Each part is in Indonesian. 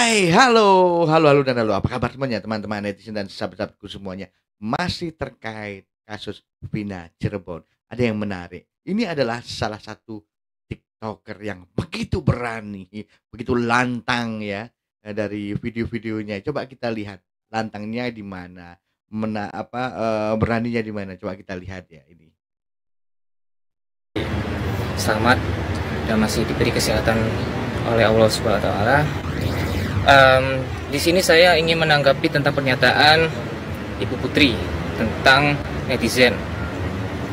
Hai, halo dan halo. Apa kabar semuanya teman-teman netizen dan sahabat-sahabatku semuanya? Masih terkait kasus Vina Cirebon. Ada yang menarik. Ini adalah salah satu TikToker yang begitu berani, begitu lantang ya dari video-videonya. Coba kita lihat lantangnya di mana, beraninya di mana. Coba kita lihat ya ini. Selamat dan masih diberi kesehatan oleh Allah Subhanahu wa taala. Di sini saya ingin menanggapi tentang pernyataan Ibu Putri tentang netizen.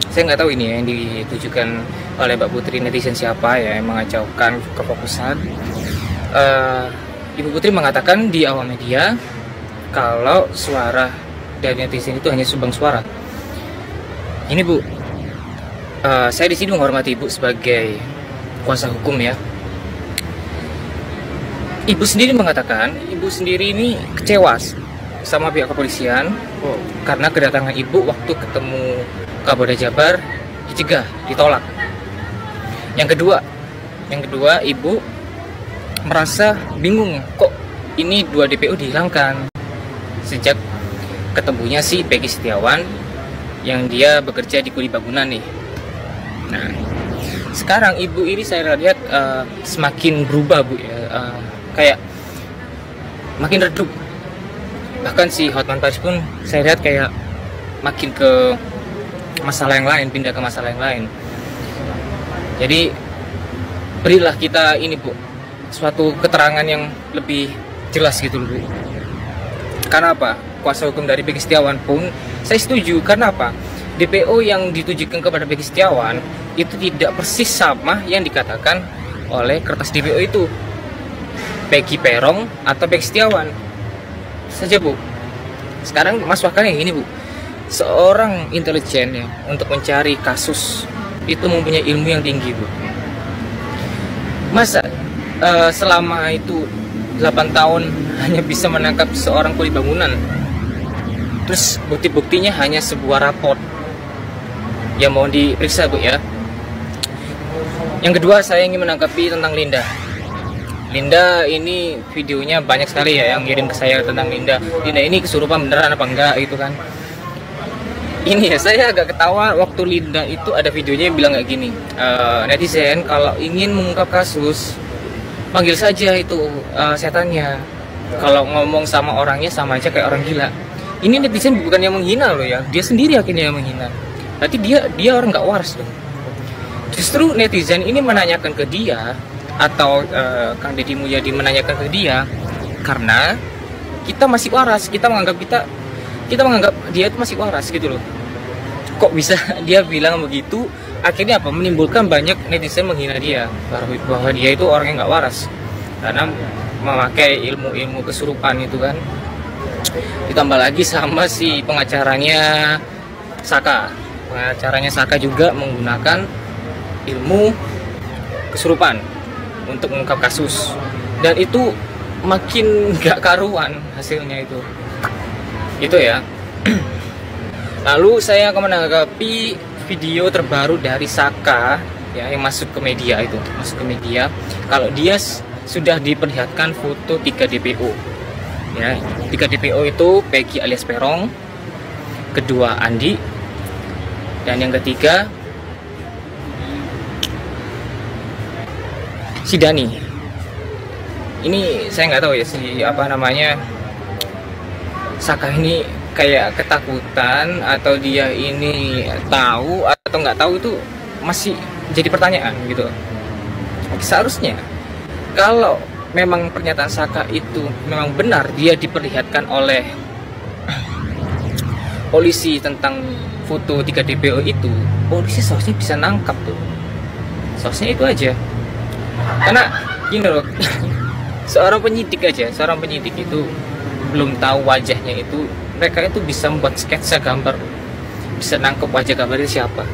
Saya nggak tahu ini yang ditujukan oleh Mbak Putri netizen siapa ya yang mengacaukan kefokusan. Ibu Putri mengatakan di awal media kalau suara dari netizen itu hanya sumbang suara. Ini Bu, saya di sini menghormati Ibu sebagai kuasa hukum ya. Ibu sendiri mengatakan, Ibu sendiri ini kecewa sama pihak kepolisian karena kedatangan Ibu waktu ketemu Kapolda Jabar dicegah, ditolak. Yang kedua Ibu merasa bingung kok ini 2 DPO dihilangkan sejak ketemunya si Peggy Setiawan yang dia bekerja di kuli bangunan nih. Nah, sekarang Ibu ini saya lihat semakin berubah Bu ya. Kayak makin redup. Bahkan si Hotman Paris pun saya lihat kayak makin ke masalah yang lain, pindah ke masalah yang lain. Jadi berilah kita ini Bu, suatu keterangan yang lebih jelas gitu loh Bu. Karena apa? Kuasa hukum dari Peggy Setiawan pun saya setuju. Karena apa? DPO yang ditujukan kepada Peggy Setiawan itu tidak persis sama yang dikatakan oleh kertas DPO itu. Peggy Perong atau Peggy Setiawan saja Bu. Sekarang masukkan yang ini Bu, seorang intelijen ya untuk mencari kasus itu mempunyai ilmu yang tinggi Bu. Masa selama itu 8 tahun hanya bisa menangkap seorang kuli bangunan, terus bukti-buktinya hanya sebuah raport yang mau diperiksa Bu ya. Yang kedua saya ingin menanggapi tentang Linda ini videonya banyak sekali ya yang ngirim ke saya tentang Linda ini kesurupan beneran apa enggak gitu kan. Ini ya saya agak ketawa waktu Linda itu ada videonya yang bilang kayak gini, netizen kalau ingin mengungkap kasus panggil saja itu setannya, kalau ngomong sama orangnya sama aja kayak orang gila. Ini netizen bukan yang menghina loh ya, dia sendiri akhirnya yang menghina. Berarti dia orang nggak waras loh. Justru netizen ini menanyakan ke dia atau Kang Deddy Mulyadi menanyakan ke dia karena kita masih waras, kita menganggap dia itu masih waras gitu loh. Kok bisa dia bilang begitu? Akhirnya apa? Menimbulkan banyak netizen menghina dia bahwa dia itu orang yang nggak waras karena memakai ilmu-ilmu kesurupan itu kan. Ditambah lagi sama si pengacaranya Saka juga menggunakan ilmu kesurupan untuk mengungkap kasus, dan itu makin gak karuan hasilnya itu ya. Lalu saya akan menanggapi video terbaru dari Saka ya yang masuk ke media kalau dia sudah diperlihatkan foto 3 DPO ya. 3 DPO itu Peggy alias Perong, kedua Andi, dan yang ketiga si Dani. Ini saya nggak tahu ya Saka ini kayak ketakutan atau dia ini tahu atau nggak tahu, itu masih jadi pertanyaan gitu. Seharusnya kalau memang pernyataan Saka itu memang benar, dia diperlihatkan oleh polisi tentang foto 3 DPO itu, polisi seharusnya bisa nangkap tuh. Seharusnya itu aja. Karena gini loh, seorang penyidik itu belum tahu wajahnya itu, mereka itu bisa membuat sketsa gambar, bisa nangkep wajah gambarnya siapa.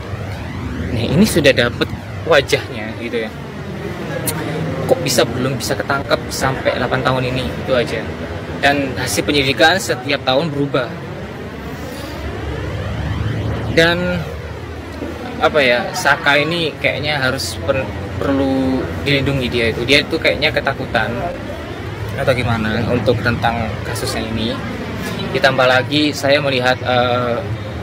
Nah ini sudah dapet wajahnya gitu ya, kok belum bisa ketangkep sampai 8 tahun ini, itu aja. Dan hasil penyidikan setiap tahun berubah. Dan apa ya, Saka ini kayaknya harus perlu dilindungi. Dia itu kayaknya ketakutan atau gimana untuk tentang kasusnya ini. Ditambah lagi saya melihat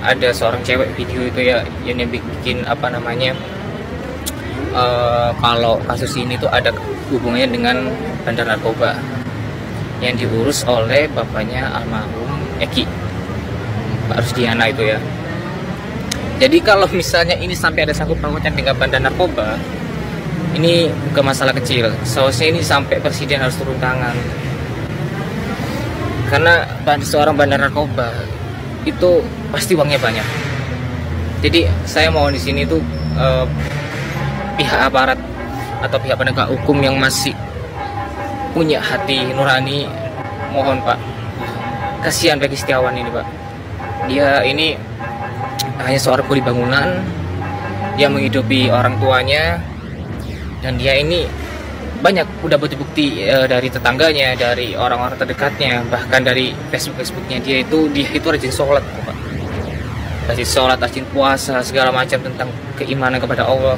ada seorang cewek video itu ya yang bikin apa namanya, kalau kasus ini tuh ada hubungannya dengan bandar narkoba yang diurus oleh bapaknya almarhum Eki, Pak Rusdiana itu ya. Jadi kalau misalnya ini sampai ada sangkut pautnya dengan bandar narkoba, ini bukan masalah kecil. Seharusnya ini sampai presiden harus turun tangan. Karena seorang bandar narkoba itu pasti uangnya banyak. Jadi saya mau di sini tuh pihak aparat atau pihak penegak hukum yang masih punya hati nurani, mohon Pak, kasihan Peggy Setiawan ini Pak. Dia ini hanya seorang kuli bangunan yang menghidupi orang tuanya, dan dia ini banyak udah bukti-bukti dari tetangganya, dari orang-orang terdekatnya, bahkan dari Facebooknya dia itu rajin sholat Pak. Rajin sholat, rajin puasa, segala macam tentang keimanan kepada Allah.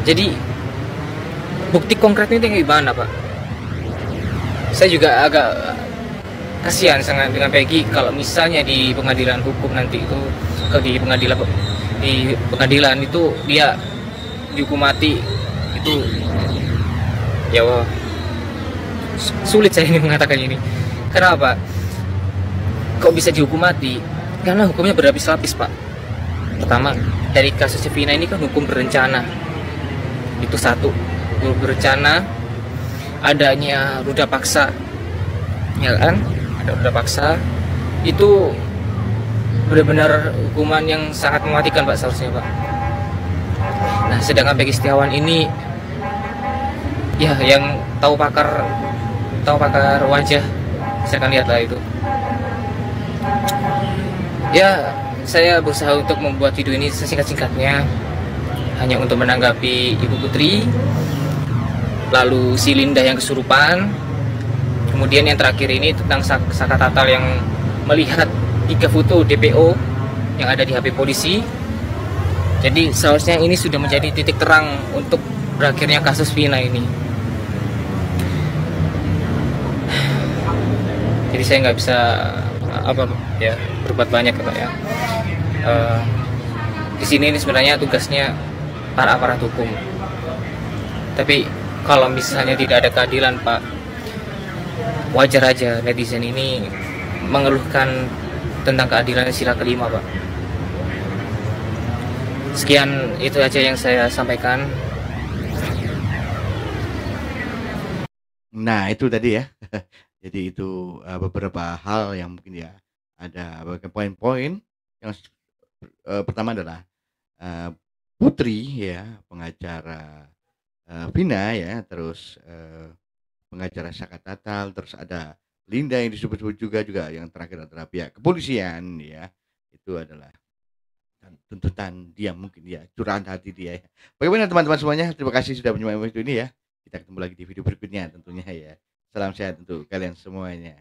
Jadi bukti konkretnya itu gimana Pak? Saya juga agak kasihan sangat dengan Peggy kalau misalnya di pengadilan hukum nanti itu, di pengadilan itu dia dihukum mati, itu ya wah, sulit saya ini mengatakan ini. Kenapa? Kok bisa dihukum mati? Karena hukumnya berlapis-lapis Pak. Pertama, dari kasus Vina ini kan hukum berencana, itu satu, hukum berencana, adanya ruda paksa, ya kan? Ada ruda paksa, itu benar-benar hukuman yang sangat mematikan Pak seharusnya Pak. Nah, sedangkan Peggy Setiawan ini ya yang tahu pakar wajah, saya akan lihatlah itu. Ya, saya berusaha untuk membuat video ini sesingkat-singkatnya, hanya untuk menanggapi Ibu Putri, lalu si Linda yang kesurupan, kemudian yang terakhir ini tentang Saka Tatal yang melihat 3 foto DPO yang ada di HP polisi. Jadi seharusnya ini sudah menjadi titik terang untuk berakhirnya kasus Vina ini. Jadi saya nggak bisa berbuat banyak Pak ya. Di sini ini sebenarnya tugasnya para aparat hukum. Tapi kalau misalnya tidak ada keadilan Pak, wajar aja netizen ini mengeluhkan tentang keadilan sila kelima Pak. Sekian itu aja yang saya sampaikan. Nah, itu tadi ya. Jadi itu beberapa hal yang mungkin ya ada beberapa poin-poin. Yang pertama adalah Putri ya, pengacara Vina ya, terus pengacara Saka Tatal, terus ada Linda yang disebut-sebut juga yang terakhir adalah pihak kepolisian ya. Itu adalah tuntutan dia, mungkin ya curahan hati dia ya. Bagaimana teman-teman semuanya? Terima kasih sudah menyimak video ini ya. Kita ketemu lagi di video berikutnya tentunya ya. Salam sehat untuk kalian semuanya.